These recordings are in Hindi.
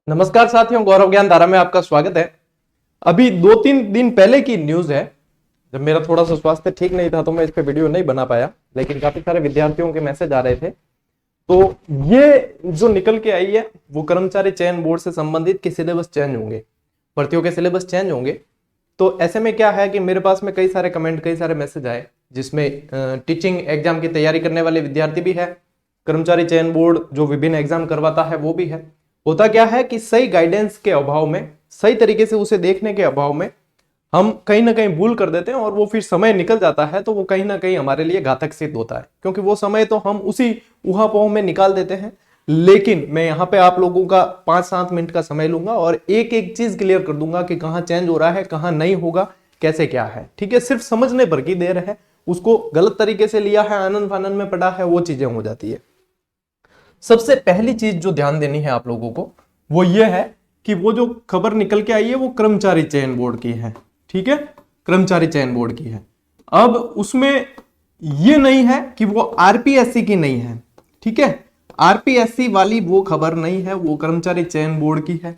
नमस्कार साथियों, गौरव ज्ञान धारा में आपका स्वागत है। अभी 2-3 दिन पहले की न्यूज है। जब मेरा थोड़ा सा स्वास्थ्य ठीक नहीं था तो मैं इस पे वीडियो नहीं बना पाया, लेकिन काफी सारे विद्यार्थियों के मैसेज आ रहे थे। तो ये जो निकल के आई है वो कर्मचारी चयन बोर्ड से संबंधित कि सिलेबस चेंज होंगे, भर्तियों के सिलेबस चेंज होंगे। तो ऐसे में क्या है कि मेरे पास में कई सारे कमेंट, कई सारे मैसेज आए, जिसमें टीचिंग एग्जाम की तैयारी करने वाले विद्यार्थी भी है, कर्मचारी चयन बोर्ड जो विभिन्न एग्जाम करवाता है वो भी है। होता क्या है कि सही गाइडेंस के अभाव में, सही तरीके से उसे देखने के अभाव में हम कहीं ना कहीं भूल कर देते हैं और वो फिर समय निकल जाता है तो वो कहीं ना कहीं हमारे लिए घातक सिद्ध होता है, क्योंकि वो समय तो हम उसी ऊहापोह में निकाल देते हैं। लेकिन मैं यहाँ पे आप लोगों का 5-7 मिनट का समय लूंगा और एक एक चीज क्लियर कर दूंगा कि कहाँ चेंज हो रहा है, कहाँ नहीं होगा, कैसे क्या है। ठीक है, सिर्फ समझने भर की देर है, उसको गलत तरीके से लिया है, आनंद फानंद में पड़ा है, वो चीजें हो जाती है। सबसे पहली चीज जो ध्यान देनी है आप लोगों को वो ये है कि वो जो खबर निकल के आई है वो कर्मचारी चयन बोर्ड की है। ठीक है, कर्मचारी चयन बोर्ड की है। अब उसमें ये नहीं है कि वो आरपीएससी की नहीं है। ठीक है, आरपीएससी वाली वो खबर नहीं है, वो कर्मचारी चयन बोर्ड की है।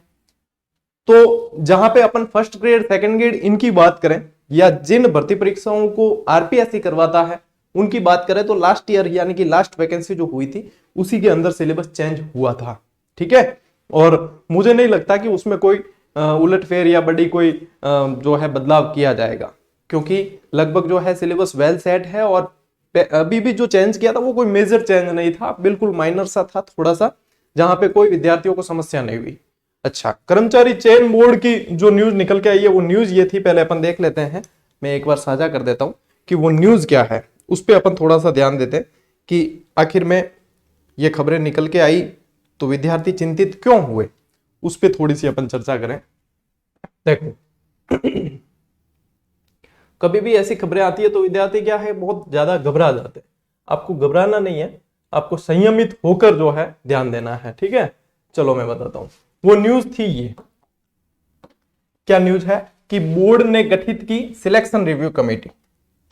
तो जहां पे अपन फर्स्ट ग्रेड, सेकंड ग्रेड इनकी बात करें या जिन भर्ती परीक्षाओं को आरपीएससी करवाता है उनकी बात करें तो लास्ट ईयर यानी कि लास्ट वैकेंसी जो हुई थी उसी के अंदर सिलेबस चेंज हुआ था। ठीक है, और मुझे नहीं लगता कि उसमें कोई उलटफेर या बड़ी कोई जो है बदलाव किया जाएगा, क्योंकि लगभग जो है सिलेबस वेल सेट है। और अभी भी जो चेंज किया था वो कोई मेजर चेंज नहीं था, बिल्कुल माइनर सा था, थोड़ा सा, जहां पे कोई विद्यार्थियों को समस्या नहीं हुई। अच्छा, कर्मचारी चयन बोर्ड की जो न्यूज निकल के आई है वो न्यूज ये थी, पहले अपन देख लेते हैं। मैं एक बार साझा कर देता हूं कि वो न्यूज क्या है, उस पर अपन थोड़ा सा ध्यान देते हैं कि आखिर में ये खबरें निकल के आई तो विद्यार्थी चिंतित क्यों हुए, उस पर थोड़ी सी अपन चर्चा करें। देखो, कभी भी ऐसी खबरें आती है तो विद्यार्थी क्या है, बहुत ज्यादा घबरा जाते हैं। आपको घबराना नहीं है, आपको संयमित होकर जो है ध्यान देना है। ठीक है, चलो मैं बताता हूं। वो न्यूज थी ये, क्या न्यूज है कि बोर्ड ने गठित की सिलेक्शन रिव्यू कमेटी।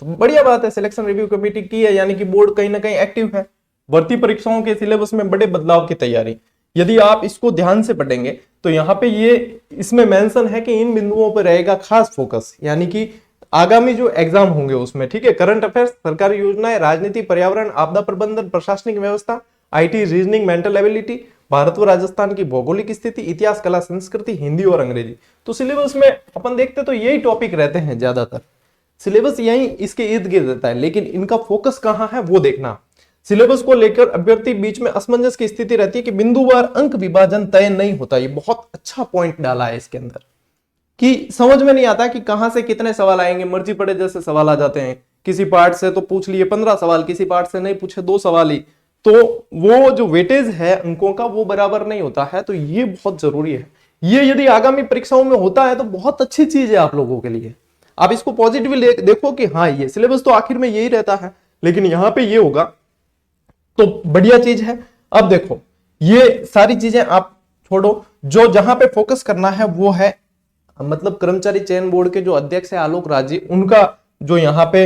तो बढ़िया बात है, सिलेक्शन रिव्यू कमेटी की है, यानी कि बोर्ड कहीं ना कहीं एक्टिव है। भर्ती परीक्षाओं के सिलेबस में बड़े बदलाव की तैयारी, यदि आप इसको ध्यान से पढ़ेंगे तो यहाँ पे ये इसमें मेंशन है कि इन बिंदुओं पर रहेगा खास फोकस, यानी कि आगामी जो एग्जाम होंगे उसमें। ठीक है, करंट अफेयर्स, सरकारी योजनाएं, राजनीति, पर्यावरण, आपदा प्रबंधन, प्रशासनिक व्यवस्था, IT, reasoning, mental ability, Bharat व राजस्थान की भौगोलिक स्थिति, इतिहास, कला, संस्कृति, हिंदी और अंग्रेजी। तो सिलेबस में अपन देखते तो यही टॉपिक रहते हैं ज्यादातर, सिलेबस यही इसके इर्द गिर्द रहता है, लेकिन इनका फोकस कहां है वो देखना। सिलेबस को लेकर अभ्यर्थी बीच में असमंजस की स्थिति रहती है कि बिंदुवार अंक विभाजन तय नहीं होता। ये बहुत अच्छा पॉइंट डाला है इसके अंदर कि समझ में नहीं आता कि कहां से कितने सवाल आएंगे, मर्जी पड़े जैसे सवाल आ जाते हैं। किसी पार्ट से तो पूछ लिए 15 सवाल, किसी पार्ट से नहीं पूछे 2 सवाल ही, तो वो जो वेटेज है अंकों का वो बराबर नहीं होता है। तो ये बहुत जरूरी है। ये यदि आगामी परीक्षाओं में होता है तो बहुत अच्छी चीज है आप लोगों के लिए। आप इसको पॉजिटिवली देखो कि हाँ, ये सिलेबस तो आखिर में यही रहता है, लेकिन यहां पे ये होगा तो बढ़िया चीज है। अब देखो, ये सारी चीजें आप छोड़ो, जो जहां पे फोकस करना है वो है मतलब कर्मचारी चयन बोर्ड के जो अध्यक्ष है आलोक राजी, उनका जो यहाँ पे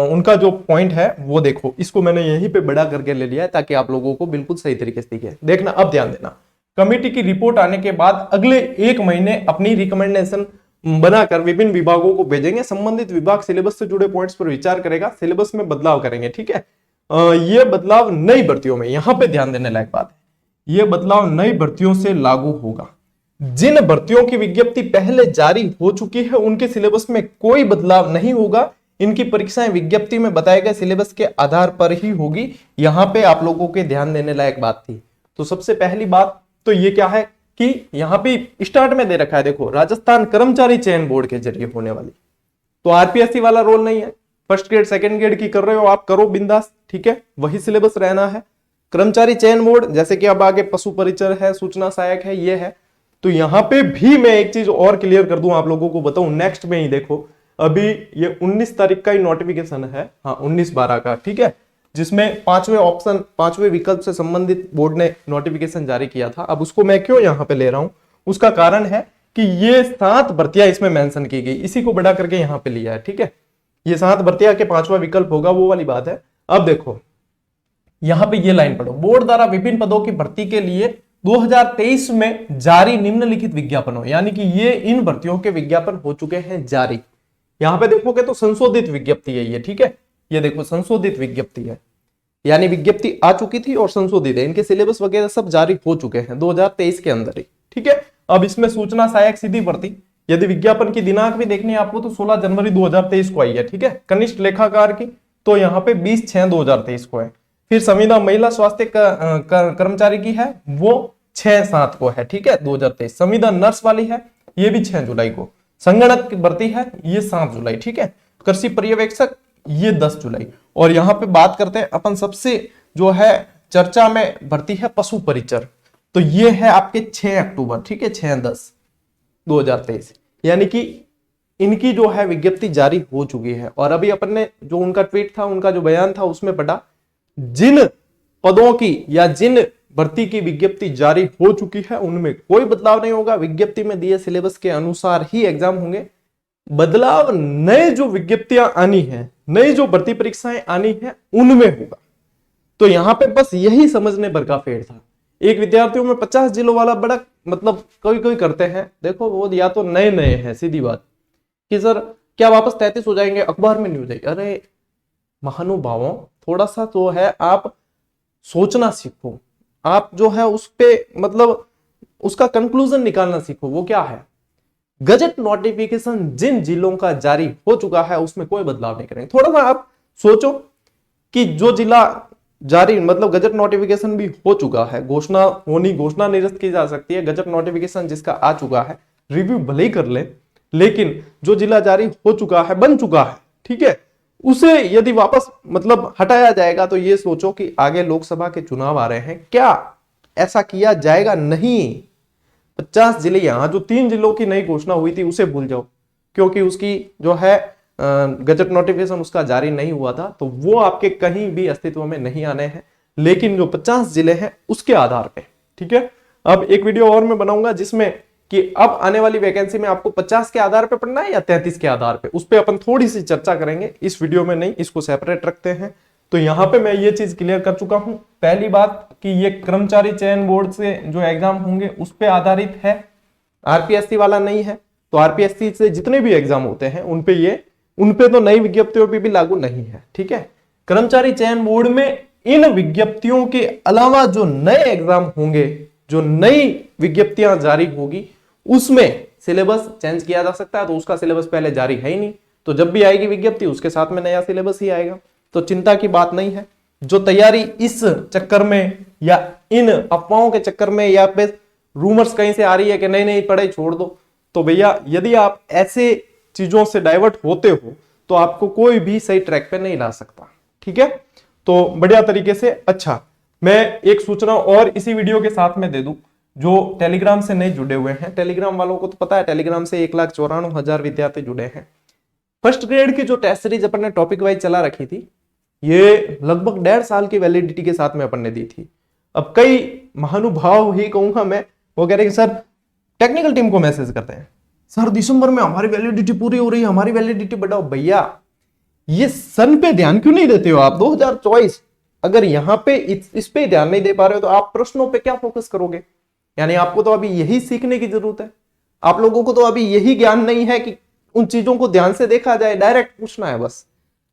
उनका जो पॉइंट है वो देखो। इसको मैंने यहीं पे बड़ा करके ले लिया है ताकि आप लोगों को बिल्कुल सही तरीके से दिखे। देखना, अब ध्यान देना, कमेटी की रिपोर्ट आने के बाद अगले 1 महीने अपनी रिकमेंडेशन बनाकर विभिन्न विभागों को भेजेंगे। संबंधित विभाग सिलेबस से जुड़े पॉइंट्स पर विचार करेगा, सिलेबस में बदलाव करेंगे। ठीक है, ये बदलाव नई भर्तियों में, यहां पे ध्यान देने लायक बात है, ये बदलाव नई भर्तियों से लागू होगा। जिन भर्तियों की विज्ञप्ति पहले जारी हो चुकी है उनके सिलेबस में कोई बदलाव नहीं होगा। इनकी परीक्षाएं विज्ञप्ति में बताए गए सिलेबस के आधार पर ही होगी। यहां पे आप लोगों के ध्यान देने लायक बात थी। तो सबसे पहली बात तो ये क्या है कि यहां पे स्टार्ट में दे रखा है, देखो, राजस्थान कर्मचारी चयन बोर्ड के जरिए होने वाली। तो आरपीएससी वाला रोल नहीं है। फर्स्ट ग्रेड, सेकंड ग्रेड की कर रहे हो आप, करो बिंदास। ठीक है, वही सिलेबस रहना है। कर्मचारी चयन बोर्ड जैसे कि अब आगे पशु परिचर है, सूचना सहायक है, ये है। तो यहां पे भी मैं एक चीज और क्लियर कर दूं, आप लोगों को बताऊं नेक्स्ट में ही। देखो, अभी ये 19 तारीख का ही नोटिफिकेशन है, हाँ 19/12 का। ठीक है, जिसमें 5वें ऑप्शन, 5वें विकल्प से संबंधित बोर्ड ने नोटिफिकेशन जारी किया था। अब उसको मैं क्यों यहां पे ले रहा हूं, उसका कारण है कि ये 7 भर्तियां इसमें मेंशन की गई, इसी को बढ़ा करके यहां पे लिया है। ठीक है, ये 7 भर्तियां के 5वां विकल्प होगा, वो वाली बात है। अब देखो, यहां पे ये लाइन पढ़ो, बोर्ड द्वारा विभिन्न पदों की भर्ती के लिए 2023 में जारी निम्नलिखित विज्ञापनों, यानी कि ये इन भर्तियों के विज्ञापन हो चुके हैं जारी। यहां पे देखोगे तो संशोधित विज्ञप्ति है ये, ठीक है, ये देखो संशोधित विज्ञप्ति है, यानी विज्ञप्ति आ चुकी थी और संशोधित है, इनके सिलेबस वगैरह सब जारी हो चुके हैं 2023 के अंदर ही, ठीक है। अब इसमें सूचना सहायक सीधी भर्ती, यदि विज्ञापन की दिनांक भी देखनी है आपको तो 16 जनवरी 2023 को आई है, ठीक है। कनिष्ठ लेखाकार की तो यहाँ पे 20/6/2023 को है। फिर संविदा महिला स्वास्थ्य कर्मचारी की है वो 6/7 को है, ठीक है, 2023। संविदा नर्स वाली है ये भी 6 जुलाई को। संगणक की भर्ती है ये 7 जुलाई, ठीक है। कृषि पर्यवेक्षक ये 10 जुलाई। और यहाँ पे बात करते हैं अपन सबसे जो है चर्चा में भर्ती है पशु परिचर, तो ये है आपके 6 अक्टूबर, ठीक है, 6/10/2023, यानी कि इनकी जो है विज्ञप्ति जारी हो चुकी है। और अभी अपन ने जो उनका ट्वीट था, उनका जो बयान था, उसमें पढ़ा जिन पदों की या जिन भर्ती की विज्ञप्ति जारी हो चुकी है उनमें कोई बदलाव नहीं होगा, विज्ञप्ति में दिए सिलेबस के अनुसार ही एग्जाम होंगे। बदलाव नए जो विज्ञप्तियां आनी है, नई जो भर्ती परीक्षाएं आनी है उनमें होगा। तो यहां पे बस यही समझने भर का फेर था। एक विद्यार्थियों में 50 जिलों वाला बड़ा मतलब कोई कोई करते हैं, देखो वो या तो नए नए हैं, सीधी बात कि सर क्या वापस 33 हो जाएंगे, अखबार में न्यूज है। अरे महानुभावों, थोड़ा सा तो है आप सोचना सीखो, आप जो है उस पे मतलब उसका कंक्लूजन निकालना सीखो। वो क्या है, गजट नोटिफिकेशन जिन जिलों का जारी हो चुका है उसमें कोई बदलाव नहीं करेंगे। थोड़ा सा आप सोचो कि जो जिला जारी मतलब गजट नोटिफिकेशन भी हो चुका है, घोषणा होनी, घोषणा निरस्त की जा सकती है, गजट नोटिफिकेशन जिसका आ चुका है रिव्यू भले ही कर ले, लेकिन जो जिला जारी हो चुका है, बन चुका है, ठीक है, उसे यदि वापस मतलब हटाया जाएगा तो ये सोचो कि आगे लोकसभा के चुनाव आ रहे हैं, क्या ऐसा किया जाएगा? नहीं। 50 जिले, यहां जो 3 जिलों की नई घोषणा हुई थी उसे भूल जाओ, क्योंकि उसकी जो है गजट नोटिफिकेशन उसका जारी नहीं हुआ था, तो वो आपके कहीं भी अस्तित्व में नहीं आने हैं। लेकिन जो 50 जिले हैं उसके आधार पे, ठीक है। अब एक वीडियो और मैं बनाऊंगा जिसमें कि अब आने वाली वैकेंसी में आपको 50 के आधार पे पढ़ना है या 33 के आधार पे, उस पर अपन थोड़ी सी चर्चा करेंगे, इस वीडियो में नहीं, इसको सेपरेट रखते हैं। तो यहां पे मैं ये चीज क्लियर कर चुका हूं। पहली बात कि ये कर्मचारी चयन बोर्ड से जो एग्जाम होंगे उस पर आधारित है, आरपीएससी वाला नहीं है। तो आरपीएससी से जितने भी एग्जाम होते हैं उनपे तो नई विज्ञप्तियों पे भी लागू नहीं है, ठीक है। कर्मचारी चयन बोर्ड में इन विज्ञप्तियों के अलावा जो नए एग्जाम होंगे, जो नई विज्ञप्तियां जारी होगी, उसमें सिलेबस चेंज किया जा सकता है। तो उसका सिलेबस पहले जारी है ही नहीं, तो जब भी आएगी विज्ञप्ति उसके साथ में नया सिलेबस ही आएगा, तो चिंता की बात नहीं है। जो तैयारी इस चक्कर में या इन अफवाहों के चक्कर में या फिर रूमर्स कहीं से आ रही है कि नहीं नहीं पढ़ाई छोड़ दो, तो भैया यदि आप ऐसे चीजों से डाइवर्ट होते हो तो आपको कोई भी सही ट्रैक पे नहीं ला सकता, ठीक है। तो बढ़िया तरीके से, अच्छा मैं एक सूचना और इसी वीडियो के साथ में दे दूं, जो टेलीग्राम से नहीं जुड़े हुए हैं, टेलीग्राम वालों को तो पता है टेलीग्राम से 1,94,000 विद्यार्थी जुड़े हैं। फर्स्ट ग्रेड की जो टेस्ट सीरीज अपन ने टॉपिक वाइज चला रखी थी, ये लगभग 1.5 साल की वैलिडिटी के साथ में अपन ने दी थी। अब कई महानुभाव ही कहूंगा मैं, वो कह रहे हैं सर टेक्निकल टीम को मैसेज करते हैं, सर दिसंबर में हमारी वैलिडिटी पूरी हो रही है, हमारी वैलिडिटी बढ़ाओ। भैया ये सन पे ध्यान क्यों नहीं देते हो आप? 2024 अगर यहां पे इस पे ध्यान नहीं दे पा रहे हो तो आप प्रश्नों पे क्या फोकस करोगे? यानी आपको तो अभी यही सीखने की जरूरत है। आप लोगों को तो अभी यही ज्ञान नहीं है कि उन चीजों को ध्यान से देखा जाए, डायरेक्ट पूछना है बस,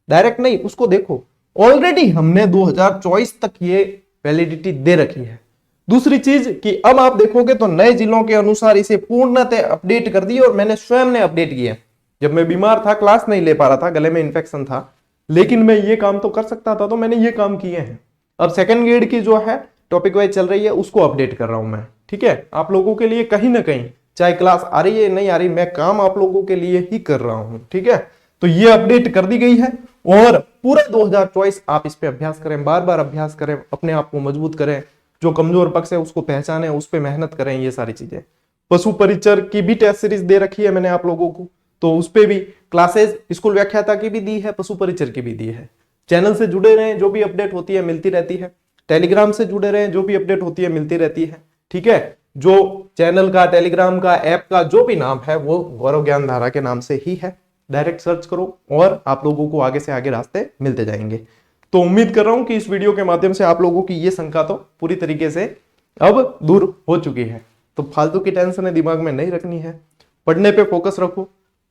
डायरेक्ट नहीं, उसको देखो। ऑलरेडी हमने 2024 तक ये वैलिडिटी दे रखी है। दूसरी चीज कि अब आप देखोगे तो नए जिलों के अनुसार इसे पूर्णतः अपडेट कर दिया, और मैंने स्वयं ने अपडेट किया। जब मैं बीमार था, क्लास नहीं ले पा रहा था, गले में इंफेक्शन था, लेकिन मैं ये काम तो कर सकता था, तो मैंने ये काम किए हैं। अब सेकंड ग्रेड की जो है टॉपिक वाइज चल रही है उसको अपडेट कर रहा हूं मैं, ठीक है। आप लोगों के लिए कहीं ना कहीं, चाहे क्लास आ रही है नहीं आ रही, मैं काम आप लोगों के लिए ही कर रहा हूं, ठीक है। तो ये अपडेट कर दी गई है, और पूरा 2024 आप इस पे अभ्यास करें, बार बार अभ्यास करें, अपने आप को मजबूत करें, जो कमजोर पक्ष है उसको पहचानें, उस पर मेहनत करें, ये सारी चीजें। पशु परिचर की भी टेस्ट सीरीज दे रखी है मैंने आप लोगों को, तो उस पे भी क्लासेस स्कूल व्याख्याता की भी दी है, पशु परिचर की भी दी है। चैनल से जुड़े रहें, जो भी अपडेट होती है मिलती रहती है। टेलीग्राम से जुड़े रहें, जो भी अपडेट होती है मिलती रहती है, ठीक है। जो चैनल का, टेलीग्राम का, ऐप का जो भी नाम है वो गौरव ज्ञान धारा के नाम से ही है। डायरेक्ट सर्च करो और आप लोगों को आगे से आगे रास्ते मिलते जाएंगे। तो उम्मीद कर रहा हूं कि इस वीडियो के माध्यम से आप लोगों की ये शंका तो पूरी तरीके से अब दूर हो चुकी है। तो फालतू की टेंशन दिमाग में नहीं रखनी है, पढ़ने पे फोकस रखो।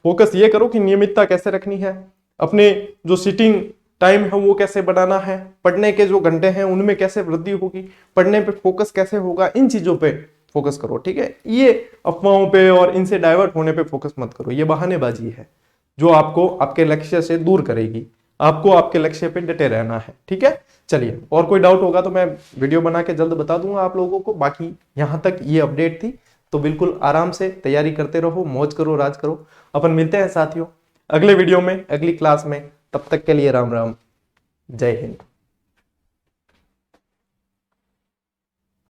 फोकस ये करो कि नियमितता कैसे रखनी है, अपने जो सीटिंग टाइम है वो कैसे बनाना है, पढ़ने के जो घंटे हैं उनमें कैसे वृद्धि होगी, पढ़ने पे फोकस कैसे होगा, इन चीजों पे फोकस करो। ठीक है, ये अफवाहों पे और इनसे डाइवर्ट होने पे फोकस मत करो। ये बहानेबाजी है जो आपको आपके लक्ष्य से दूर करेगी। आपको आपके लक्ष्य पे डटे रहना है। ठीक है, चलिए, और कोई डाउट होगा तो मैं वीडियो बना के जल्द बता दूंगा आप लोगों को। बाकी यहां तक ये अपडेट थी, तो बिल्कुल आराम से तैयारी करते रहो, मौज करो, राज करो। अपन मिलते हैं साथियों अगले वीडियो में, अगली क्लास में। तब तक के लिए राम राम, जय हिंद।